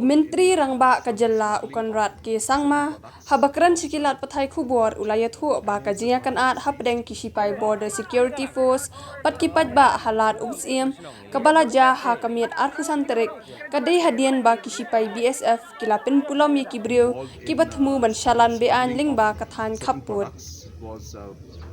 Menteri Rangba Kajalla Ukanrat Ke Sangma Habakran Sikilat Pathai Khubor Ulayathu Ba Kajiya Kan At Hapdeng Kishipai Border Security Force Pat Kipat Ba Halat Ubsim Kabalaja Hakamiat Arkusan Terik Kadai Hadian Ba Kishipai BSF Kilapin Pulam Yikibriu Kibatmu Ban Shalan beain Lingba Kathan khappud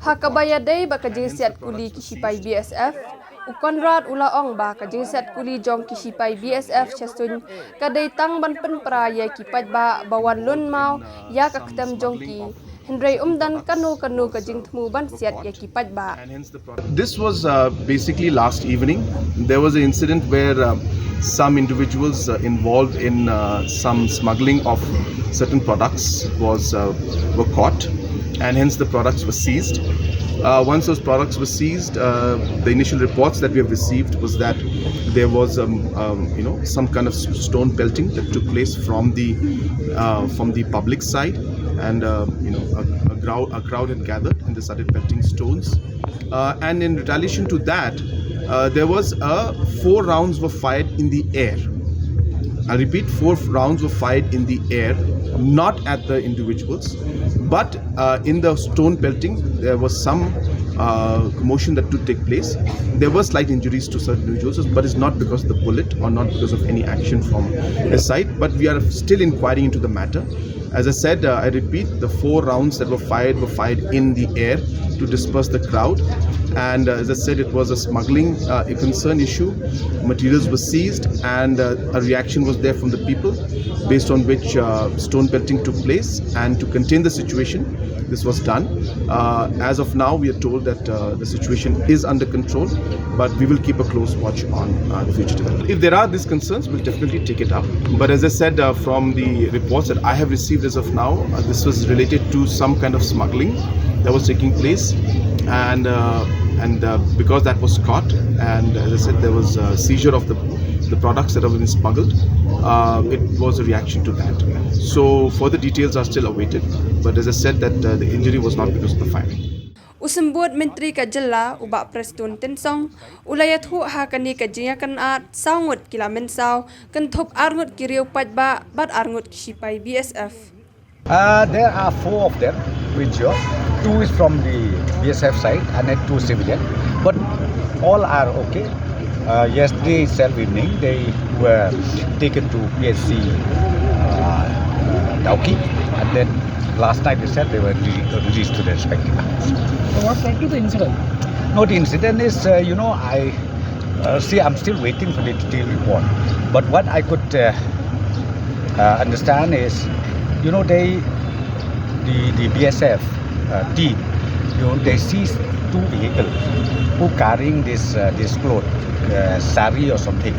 Hakabayadei Ba Kajiya Siat Kuli Kishipai BSF Ukonrad ulaong ba kajisat kuli jong kisipay BSF chasun kadai tang ban penpra ya kipat ba bawan lun mau ya kaktem jong ki Hendray umdan kanu kajing tmu ban siat ya kipat ba. This was basically last evening. There was an incident where some individuals involved in some smuggling of certain products were caught, and hence the products were seized. Once those products were seized, the initial reports that we have received was that there was some kind of stone pelting that took place from the public side, and a crowd had gathered and they started pelting stones. And in retaliation to that, there was 4 rounds were fired in the air. I repeat, 4 rounds were fired in the air, not at the individuals, but in the stone pelting, there was some commotion that took take place. There were slight injuries to certain individuals, but it's not because of the bullet or not because of any action from his side. But we are still inquiring into the matter. As I said, I repeat, the 4 rounds that were fired in the air to disperse the crowd. And as I said, it was a smuggling a concern issue. Materials were seized, and a reaction was there from the people, based on which stone pelting took place. And to contain the situation, this was done. As of now, we are told that the situation is under control, but we will keep a close watch on the future development. If there are these concerns, we'll definitely take it up. But as I said, from the reports that I have received as of now, this was related to some kind of smuggling that was taking place, and because that was caught, and as I said, there was a seizure of the products that have been smuggled. It was a reaction to that. So further details are still awaited, but as I said, that the injury was not because of the firing. Usembut Menteri Kajalla Ubak Preston Tensong Ulayathu Hakani Kajiya Kan At Saungut Kilamen Sau Kentup Arngut Kiriu Padba Bat Arngut Kishipai BSF. There are 4 of them which 2 is from the BSF side and then 2 civilian, but all are okay. Yesterday itself evening they were taken to PSC Dauki, and then last night itself they were released to their respective homes. So what led to the incident? No, the incident is, I see, I'm still waiting for the detailed report. But what I could understand is, the BSF team, they seized 2 vehicles who carrying this cloth, sari or something.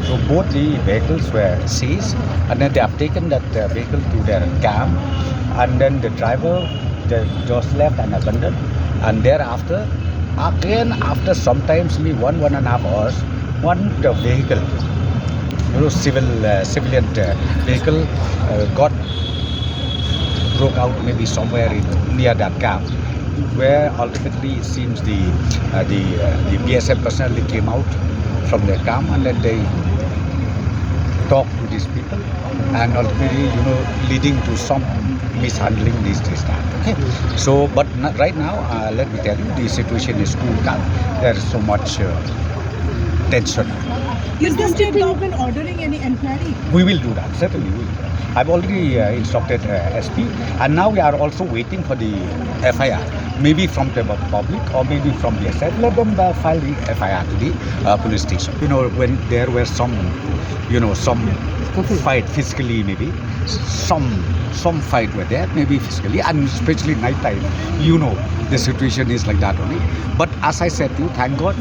So both the vehicles were seized, and then they have taken that vehicle to their camp, and then the driver just left and abandoned. And thereafter, again after sometimes 1.5 hours, one vehicle, civilian vehicle got broke out maybe somewhere near that camp, where ultimately it seems the BSF personnel came out from their camp, and then they talked to these people, and ultimately leading to some mishandling this that. Okay, so but right now let me tell you, the situation is cool down. There is so much tension. Is the state government ordering any inquiry? We will do that, certainly we will. I've already instructed SP, and now we are also waiting for the FIR, maybe from the public or maybe from the SI. Let them file the FIR to the police station. When there were some fight physically, maybe some fight were there, maybe physically, and especially night time. The situation is like that only. But as I said to you, thank God,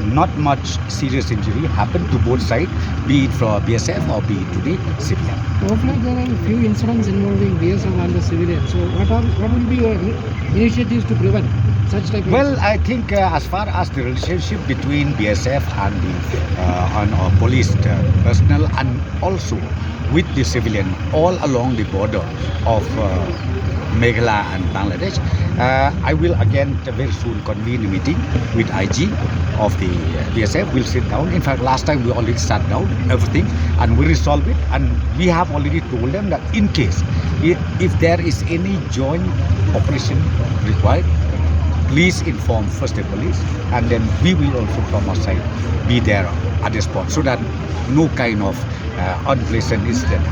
not much serious injury happened to both sides, be it from BSF or be it to the civilian. Hopefully there are a few incidents involving BSF and the civilian. So what will be your initiatives to prevent? such type of Well, I think as far as the relationship between BSF and the police personnel, and also with the civilian all along the border of Meghalaya and Bangladesh, I will again very soon convene a meeting with IG of the BSF. We'll sit down. In fact, last time we already sat down everything and we resolved it. And we have already told them that in case if there is any joint operation required, please inform first the police, and then we will also from our side be there at the spot, so that no kind of unpleasant incident